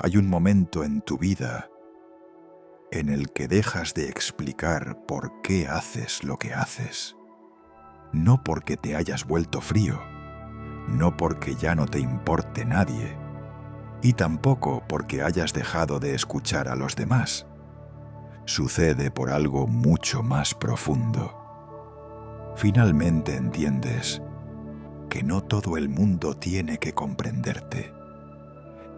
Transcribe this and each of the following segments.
Hay un momento en tu vida en el que dejas de explicar por qué haces lo que haces. No porque te hayas vuelto frío, no porque ya no te importe nadie, y tampoco porque hayas dejado de escuchar a los demás. Sucede por algo mucho más profundo. Finalmente entiendes que no todo el mundo tiene que comprenderte,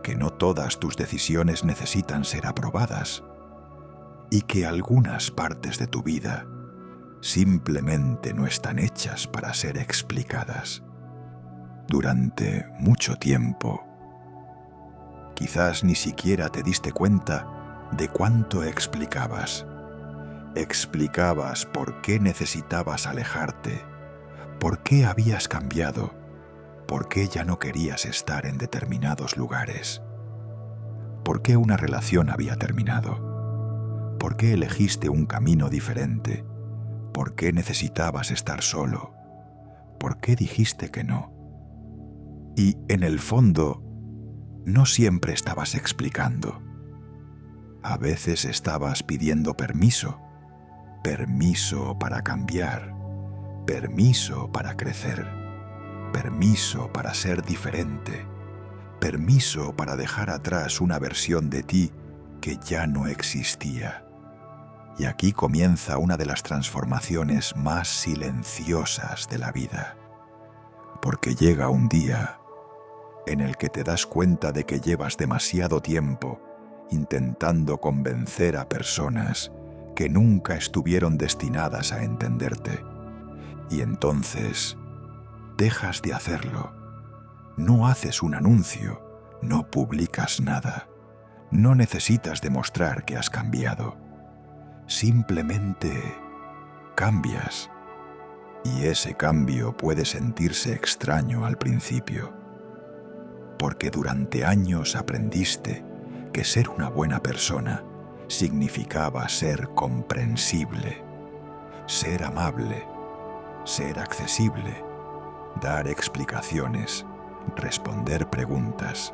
que no todas tus decisiones necesitan ser aprobadas y que algunas partes de tu vida simplemente no están hechas para ser explicadas. Durante mucho tiempo, quizás ni siquiera te diste cuenta de cuánto explicabas. Explicabas por qué necesitabas alejarte, por qué habías cambiado, por qué ya no querías estar en determinados lugares, por qué una relación había terminado, por qué elegiste un camino diferente, por qué necesitabas estar solo, por qué dijiste que no. Y en el fondo, no siempre estabas explicando. A veces estabas pidiendo permiso para cambiar, permiso para crecer, permiso para ser diferente, permiso para dejar atrás una versión de ti que ya no existía. Y aquí comienza una de las transformaciones más silenciosas de la vida, porque llega un día en el que te das cuenta de que llevas demasiado tiempo intentando convencer a personas que nunca estuvieron destinadas a entenderte. Y entonces dejas de hacerlo. No haces un anuncio, no publicas nada. No necesitas demostrar que has cambiado. Simplemente cambias. Y ese cambio puede sentirse extraño al principio, porque durante años aprendiste que ser una buena persona significaba ser comprensible, ser amable, ser accesible, dar explicaciones, responder preguntas,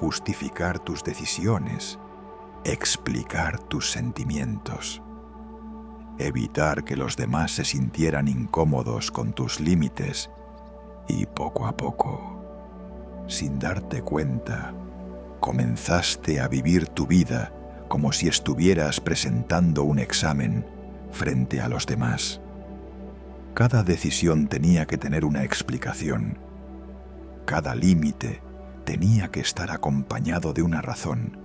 justificar tus decisiones, explicar tus sentimientos, evitar que los demás se sintieran incómodos con tus límites y poco a poco, sin darte cuenta, comenzaste a vivir tu vida como si estuvieras presentando un examen frente a los demás. Cada decisión tenía que tener una explicación. Cada límite tenía que estar acompañado de una razón.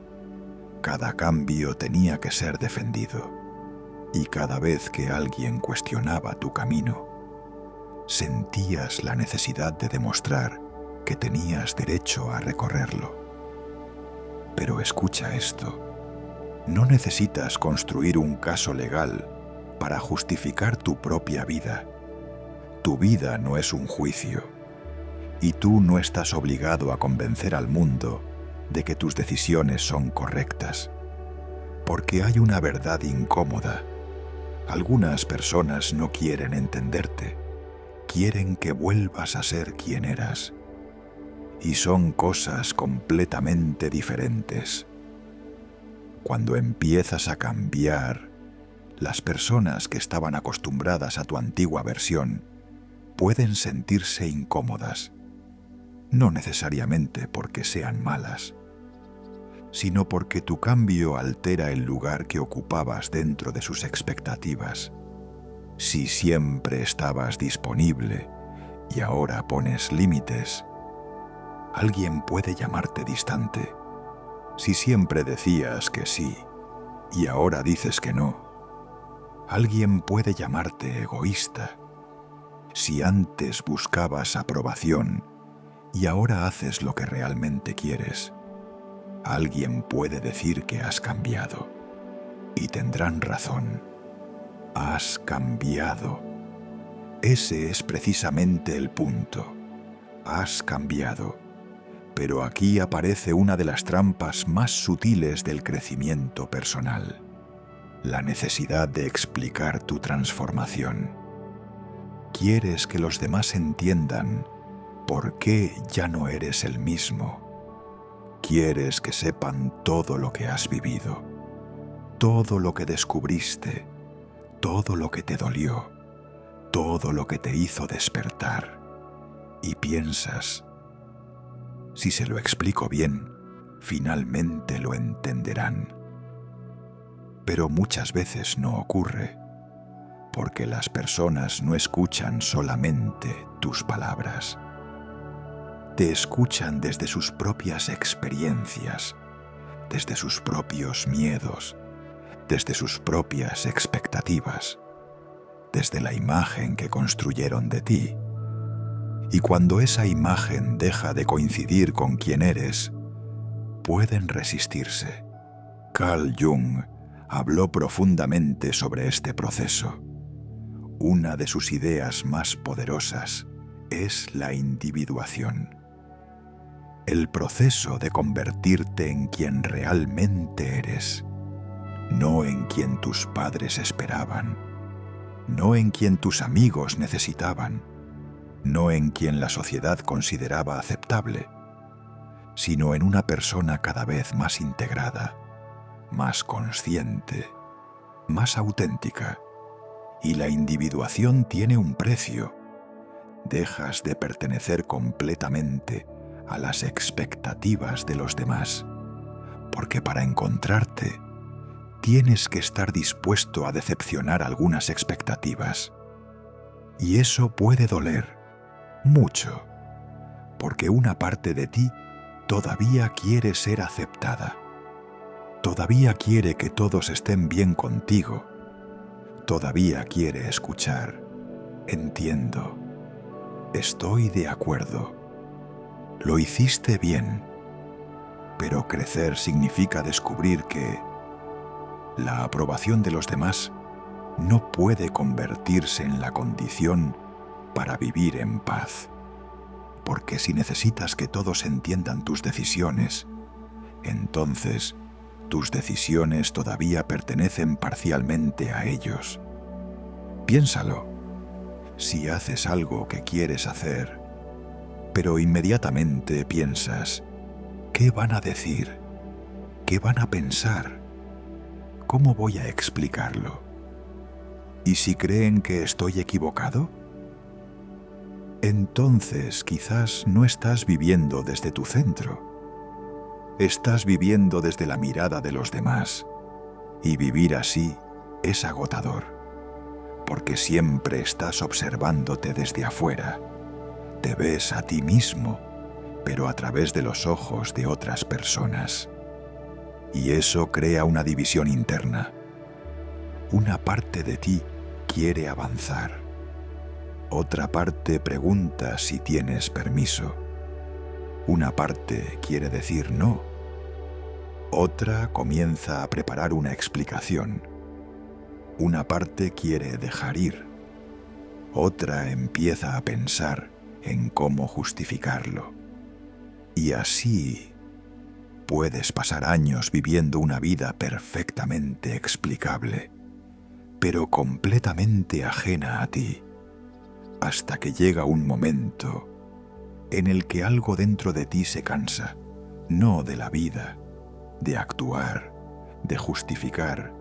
Cada cambio tenía que ser defendido. Y cada vez que alguien cuestionaba tu camino, sentías la necesidad de demostrar que tenías derecho a recorrerlo. Pero escucha esto. No necesitas construir un caso legal para justificar tu propia vida. Tu vida no es un juicio, y tú no estás obligado a convencer al mundo de que tus decisiones son correctas, porque hay una verdad incómoda. Algunas personas no quieren entenderte, quieren que vuelvas a ser quien eras, y son cosas completamente diferentes. Cuando empiezas a cambiar, las personas que estaban acostumbradas a tu antigua versión pueden sentirse incómodas, no necesariamente porque sean malas, sino porque tu cambio altera el lugar que ocupabas dentro de sus expectativas. Si siempre estabas disponible y ahora pones límites, alguien puede llamarte distante. Si siempre decías que sí y ahora dices que no, alguien puede llamarte egoísta. Si antes buscabas aprobación y ahora haces lo que realmente quieres, alguien puede decir que has cambiado. Y tendrán razón. Has cambiado. Ese es precisamente el punto. Has cambiado. Pero aquí aparece una de las trampas más sutiles del crecimiento personal: la necesidad de explicar tu transformación. Quieres que los demás entiendan por qué ya no eres el mismo. Quieres que sepan todo lo que has vivido, todo lo que descubriste, todo lo que te dolió, todo lo que te hizo despertar. Y piensas, si se lo explico bien, finalmente lo entenderán. Pero muchas veces no ocurre, porque las personas no escuchan solamente tus palabras. Te escuchan desde sus propias experiencias, desde sus propios miedos, desde sus propias expectativas, desde la imagen que construyeron de ti. Y cuando esa imagen deja de coincidir con quien eres, pueden resistirse. Carl Jung habló profundamente sobre este proceso. Una de sus ideas más poderosas es la individuación. El proceso de convertirte en quien realmente eres, no en quien tus padres esperaban, no en quien tus amigos necesitaban, no en quien la sociedad consideraba aceptable, sino en una persona cada vez más integrada, más consciente, más auténtica. Y la individuación tiene un precio. Dejas de pertenecer completamente a las expectativas de los demás, porque para encontrarte tienes que estar dispuesto a decepcionar algunas expectativas. Y eso puede doler mucho, porque una parte de ti todavía quiere ser aceptada, todavía quiere que todos estén bien contigo, todavía quiere escuchar, entiendo, estoy de acuerdo. Lo hiciste bien, pero crecer significa descubrir que la aprobación de los demás no puede convertirse en la condición para vivir en paz. Porque si necesitas que todos entiendan tus decisiones, entonces tus decisiones todavía pertenecen parcialmente a ellos. Piénsalo. Si haces algo que quieres hacer, pero inmediatamente piensas, ¿qué van a decir? ¿Qué van a pensar? ¿Cómo voy a explicarlo? ¿Y si creen que estoy equivocado? Entonces quizás no estás viviendo desde tu centro. Estás viviendo desde la mirada de los demás. Y vivir así es agotador, porque siempre estás observándote desde afuera. Te ves a ti mismo, pero a través de los ojos de otras personas. Y eso crea una división interna. Una parte de ti quiere avanzar. Otra parte pregunta si tienes permiso. Una parte quiere decir no. Otra comienza a preparar una explicación. Una parte quiere dejar ir. Otra empieza a pensar en cómo justificarlo. Y así puedes pasar años viviendo una vida perfectamente explicable, pero completamente ajena a ti, hasta que llega un momento en el que algo dentro de ti se cansa, no de la vida, de actuar, de justificar,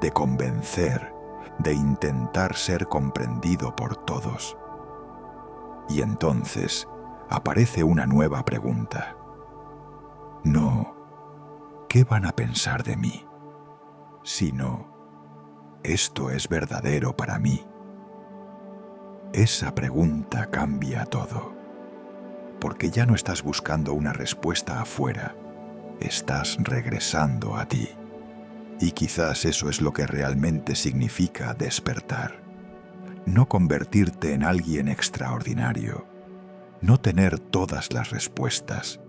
de convencer, de intentar ser comprendido por todos. Y entonces aparece una nueva pregunta. No, ¿qué van a pensar de mí? Sino, ¿esto es verdadero para mí? Esa pregunta cambia todo, porque ya no estás buscando una respuesta afuera, estás regresando a ti. Y quizás eso es lo que realmente significa despertar. No convertirte en alguien extraordinario, no tener todas las respuestas,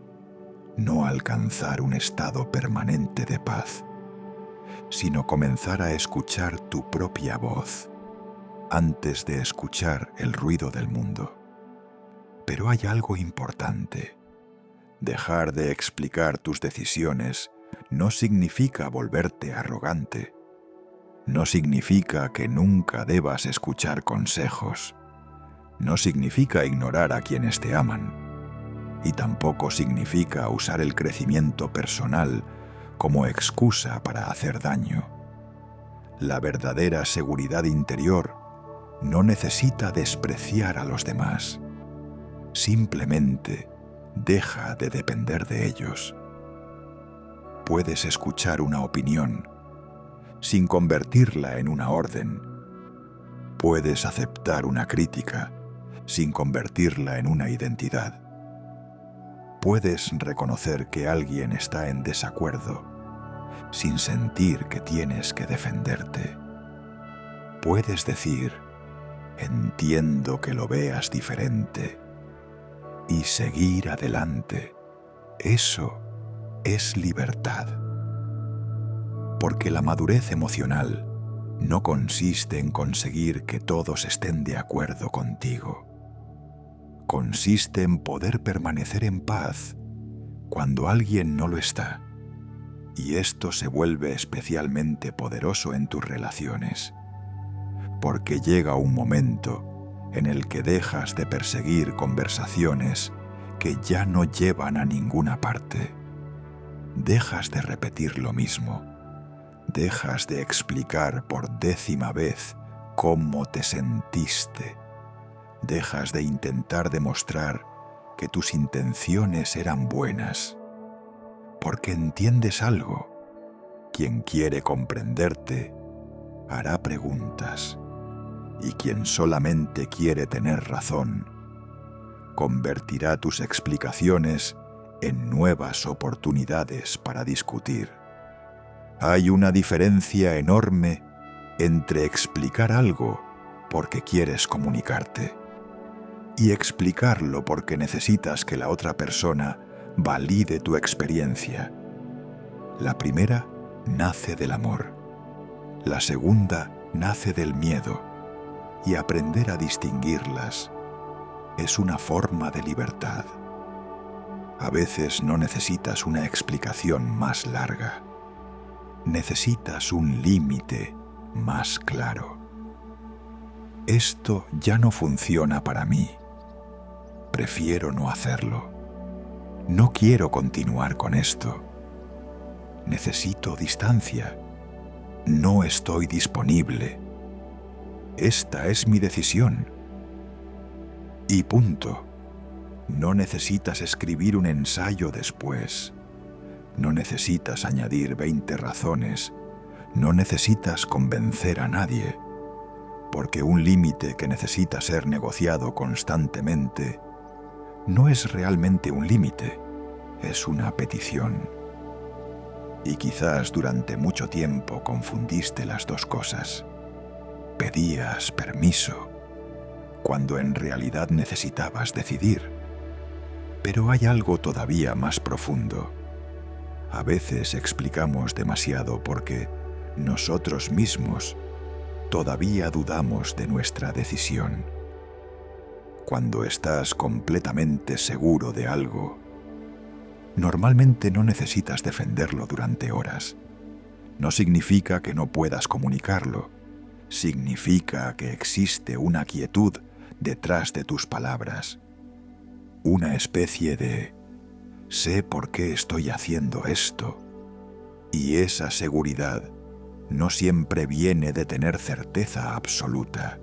no alcanzar un estado permanente de paz, sino comenzar a escuchar tu propia voz antes de escuchar el ruido del mundo. Pero hay algo importante. Dejar de explicar tus decisiones no significa volverte arrogante. No significa que nunca debas escuchar consejos. No significa ignorar a quienes te aman. y tampoco significa usar el crecimiento personal como excusa para hacer daño. La verdadera seguridad interior no necesita despreciar a los demás. Simplemente deja de depender de ellos. Puedes escuchar una opinión sin convertirla en una orden. Puedes aceptar una crítica sin convertirla en una identidad. Puedes reconocer que alguien está en desacuerdo sin sentir que tienes que defenderte. Puedes decir, entiendo que lo veas diferente, y seguir adelante. Eso es libertad. Porque la madurez emocional no consiste en conseguir que todos estén de acuerdo contigo. Consiste en poder permanecer en paz cuando alguien no lo está. Y esto se vuelve especialmente poderoso en tus relaciones, porque llega un momento en el que dejas de perseguir conversaciones que ya no llevan a ninguna parte. Dejas de repetir lo mismo. Dejas de explicar por 10ª vez cómo te sentiste. Dejas de intentar demostrar que tus intenciones eran buenas. Porque entiendes algo. Quien quiere comprenderte hará preguntas. Y quien solamente quiere tener razón, convertirá tus explicaciones en nuevas oportunidades para discutir. Hay una diferencia enorme entre explicar algo porque quieres comunicarte y explicarlo porque necesitas que la otra persona valide tu experiencia. La primera nace del amor. La segunda nace del miedo. Y aprender a distinguirlas es una forma de libertad. A veces no necesitas una explicación más larga. Necesitas un límite más claro. Esto ya no funciona para mí. Prefiero no hacerlo. No quiero continuar con esto. Necesito distancia. No estoy disponible. Esta es mi decisión. Y punto. No necesitas escribir un ensayo después. No necesitas añadir 20 razones. No necesitas convencer a nadie. Porque un límite que necesita ser negociado constantemente no es realmente un límite, es una petición. Y quizás durante mucho tiempo confundiste las dos cosas. Pedías permiso, cuando en realidad necesitabas decidir. Pero hay algo todavía más profundo. A veces explicamos demasiado porque nosotros mismos todavía dudamos de nuestra decisión. Cuando estás completamente seguro de algo, normalmente no necesitas defenderlo durante horas. No significa que no puedas comunicarlo. Significa que existe una quietud detrás de tus palabras. Una especie de sé por qué estoy haciendo esto. Y esa seguridad no siempre viene de tener certeza absoluta.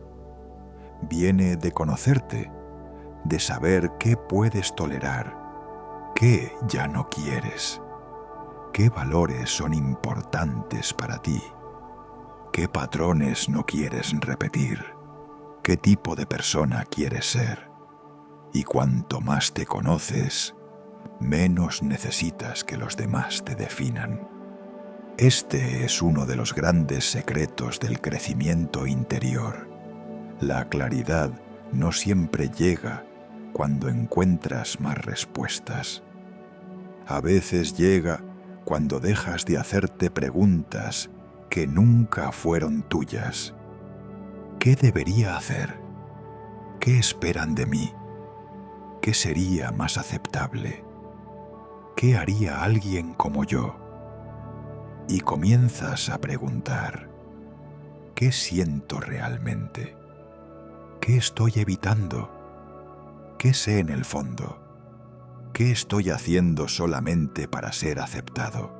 Viene de conocerte, de saber qué puedes tolerar, qué ya no quieres, qué valores son importantes para ti, qué patrones no quieres repetir, qué tipo de persona quieres ser. Y cuanto más te conoces, menos necesitas que los demás te definan. Este es uno de los grandes secretos del crecimiento interior. La claridad no siempre llega cuando encuentras más respuestas. A veces llega cuando dejas de hacerte preguntas que nunca fueron tuyas. ¿Qué debería hacer? ¿Qué esperan de mí? ¿Qué sería más aceptable? ¿Qué haría alguien como yo? Y comienzas a preguntar, ¿qué siento realmente? ¿Qué estoy evitando? ¿Qué sé en el fondo? ¿Qué estoy haciendo solamente para ser aceptado?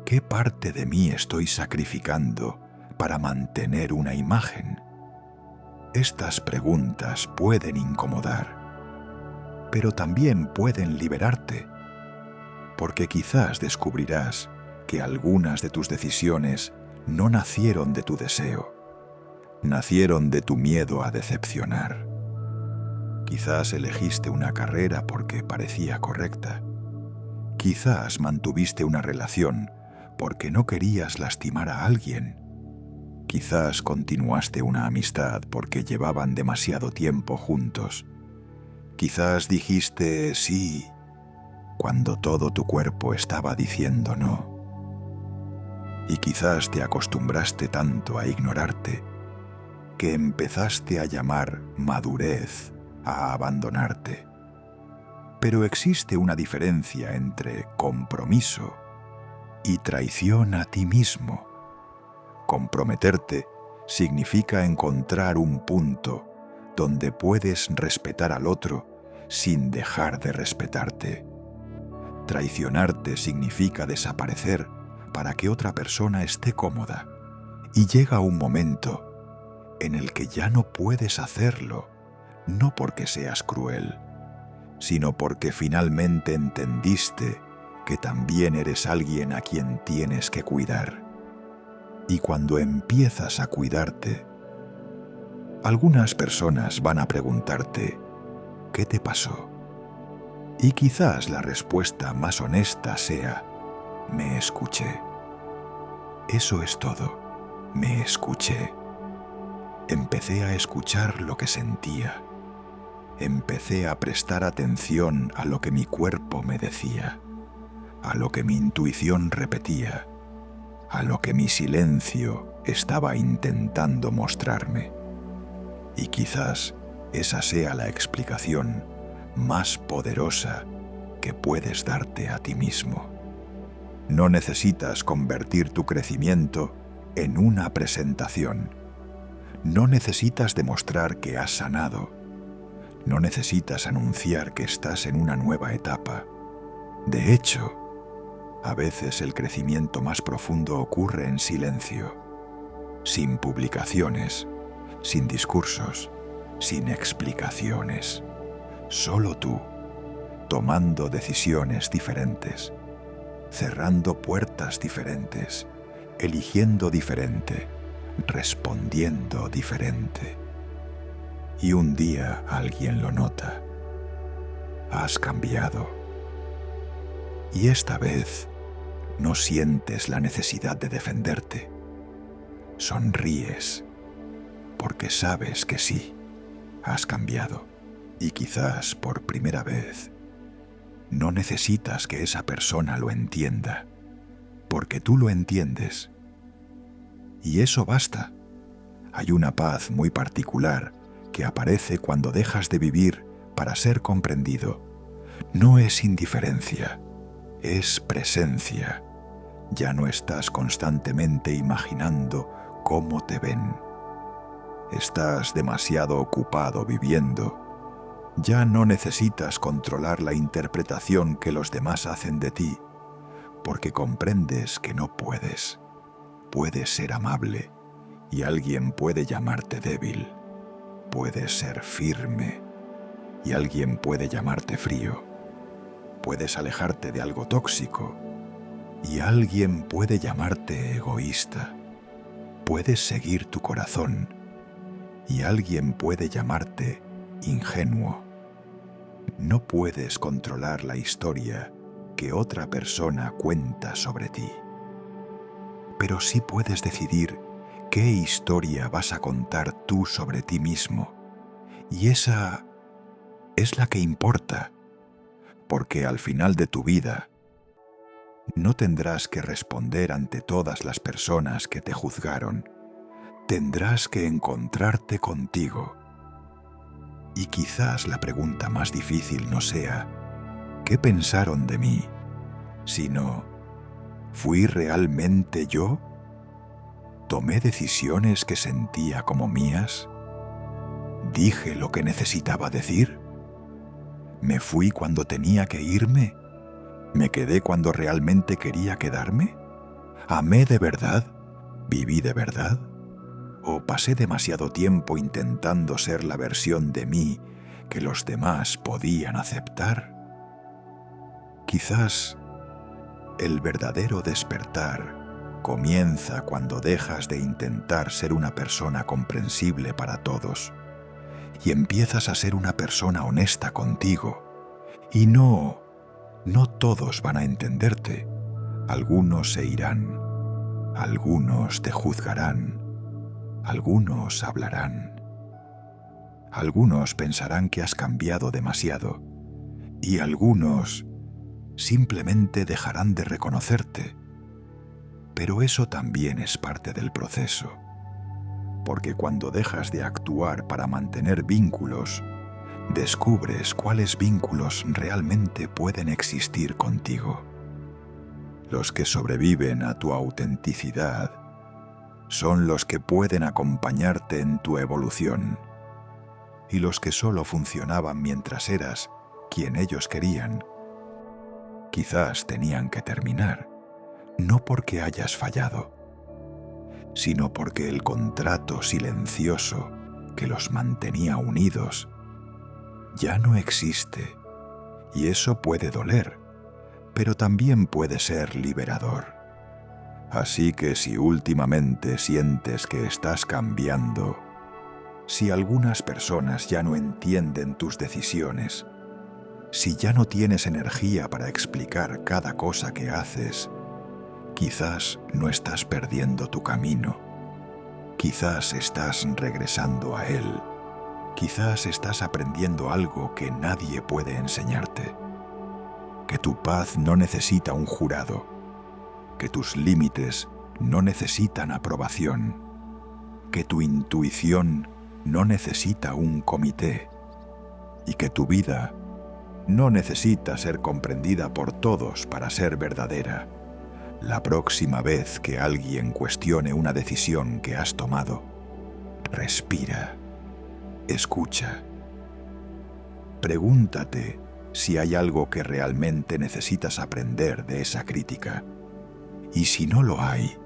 ¿Qué parte de mí estoy sacrificando para mantener una imagen? Estas preguntas pueden incomodar, pero también pueden liberarte, porque quizás descubrirás que algunas de tus decisiones no nacieron de tu deseo, nacieron de tu miedo a decepcionar. Quizás elegiste una carrera porque parecía correcta. Quizás mantuviste una relación porque no querías lastimar a alguien. Quizás continuaste una amistad porque llevaban demasiado tiempo juntos. Quizás dijiste sí cuando todo tu cuerpo estaba diciendo no. Y quizás te acostumbraste tanto a ignorarte que empezaste a llamar madurez a abandonarte. Pero existe una diferencia entre compromiso y traición a ti mismo. Comprometerte significa encontrar un punto donde puedes respetar al otro sin dejar de respetarte. Traicionarte significa desaparecer para que otra persona esté cómoda, y llega un momento en el que ya no puedes hacerlo, no porque seas cruel, sino porque finalmente entendiste que también eres alguien a quien tienes que cuidar. Y cuando empiezas a cuidarte, algunas personas van a preguntarte, ¿qué te pasó? Y quizás la respuesta más honesta sea, me escuché. Eso es todo, me escuché. Empecé a escuchar lo que sentía. Empecé a prestar atención a lo que mi cuerpo me decía, a lo que mi intuición repetía, a lo que mi silencio estaba intentando mostrarme. Y quizás esa sea la explicación más poderosa que puedes darte a ti mismo. No necesitas convertir tu crecimiento en una presentación. No necesitas demostrar que has sanado. No necesitas anunciar que estás en una nueva etapa. De hecho, a veces el crecimiento más profundo ocurre en silencio, sin publicaciones, sin discursos, sin explicaciones. Solo tú, tomando decisiones diferentes, cerrando puertas diferentes, eligiendo diferente, respondiendo diferente. Y un día alguien lo nota. Has cambiado. Y esta vez no sientes la necesidad de defenderte. Sonríes porque sabes que sí, has cambiado. Y quizás por primera vez no necesitas que esa persona lo entienda, porque tú lo entiendes. Y eso basta. Hay una paz muy particular que aparece cuando dejas de vivir para ser comprendido. No es indiferencia, es presencia. Ya no estás constantemente imaginando cómo te ven. Estás demasiado ocupado viviendo. Ya no necesitas controlar la interpretación que los demás hacen de ti, porque comprendes que no puedes. Puedes ser amable y alguien puede llamarte débil. Puedes ser firme y alguien puede llamarte frío. Puedes alejarte de algo tóxico y alguien puede llamarte egoísta. Puedes seguir tu corazón y alguien puede llamarte ingenuo. No puedes controlar la historia que otra persona cuenta sobre ti, pero sí puedes decidir qué historia vas a contar tú sobre ti mismo, y esa es la que importa, porque al final de tu vida no tendrás que responder ante todas las personas que te juzgaron. Tendrás que encontrarte contigo. Y quizás la pregunta más difícil no sea ¿qué pensaron de mí?, sino ¿fui realmente yo? ¿Tomé decisiones que sentía como mías? ¿Dije lo que necesitaba decir? ¿Me fui cuando tenía que irme? ¿Me quedé cuando realmente quería quedarme? ¿Amé de verdad? ¿Viví de verdad? ¿O pasé demasiado tiempo intentando ser la versión de mí que los demás podían aceptar? Quizás el verdadero despertar comienza cuando dejas de intentar ser una persona comprensible para todos y empiezas a ser una persona honesta contigo. Y no todos van a entenderte. Algunos se irán, algunos te juzgarán, algunos hablarán, algunos pensarán que has cambiado demasiado y algunos simplemente dejarán de reconocerte. Pero eso también es parte del proceso, porque cuando dejas de actuar para mantener vínculos, descubres cuáles vínculos realmente pueden existir contigo. Los que sobreviven a tu autenticidad son los que pueden acompañarte en tu evolución, y los que solo funcionaban mientras eras quien ellos querían, quizás tenían que terminar, no porque hayas fallado, sino porque el contrato silencioso que los mantenía unidos ya no existe, y eso puede doler, pero también puede ser liberador. Así que si últimamente sientes que estás cambiando, si algunas personas ya no entienden tus decisiones, si ya no tienes energía para explicar cada cosa que haces, quizás no estás perdiendo tu camino. Quizás estás regresando a él. Quizás estás aprendiendo algo que nadie puede enseñarte. Que tu paz no necesita un jurado. Que tus límites no necesitan aprobación. Que tu intuición no necesita un comité. Y que tu vida no necesita ser comprendida por todos para ser verdadera. La próxima vez que alguien cuestione una decisión que has tomado, respira, escucha. Pregúntate si hay algo que realmente necesitas aprender de esa crítica. Y si no lo hay,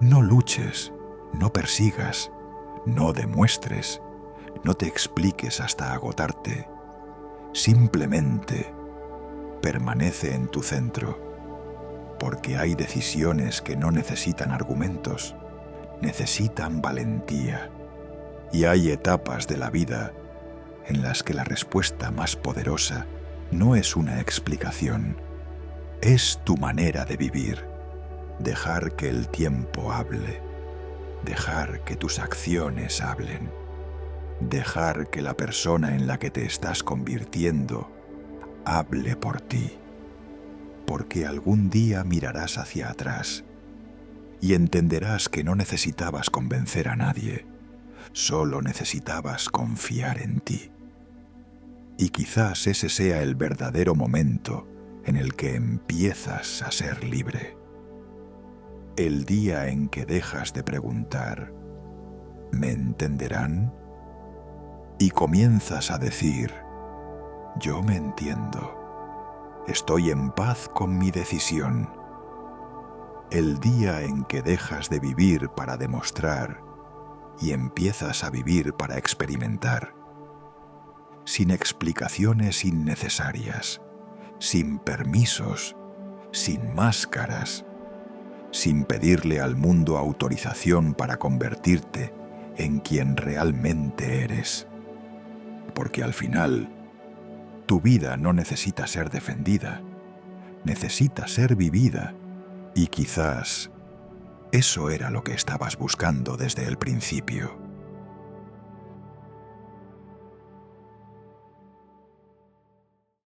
no luches, no persigas, no demuestres, no te expliques hasta agotarte. Simplemente permanece en tu centro, porque hay decisiones que no necesitan argumentos, necesitan valentía. Y hay etapas de la vida en las que la respuesta más poderosa no es una explicación, es tu manera de vivir. Dejar que el tiempo hable, dejar que tus acciones hablen, dejar que la persona en la que te estás convirtiendo hable por ti, porque algún día mirarás hacia atrás y entenderás que no necesitabas convencer a nadie, solo necesitabas confiar en ti. Y quizás ese sea el verdadero momento en el que empiezas a ser libre. El día en que dejas de preguntar, ¿me entenderán? Y comienzas a decir, yo me entiendo, estoy en paz con mi decisión. El día en que dejas de vivir para demostrar y empiezas a vivir para experimentar, sin explicaciones innecesarias, sin permisos, sin máscaras, sin pedirle al mundo autorización para convertirte en quien realmente eres. Porque al final, tu vida no necesita ser defendida, necesita ser vivida, y quizás eso era lo que estabas buscando desde el principio.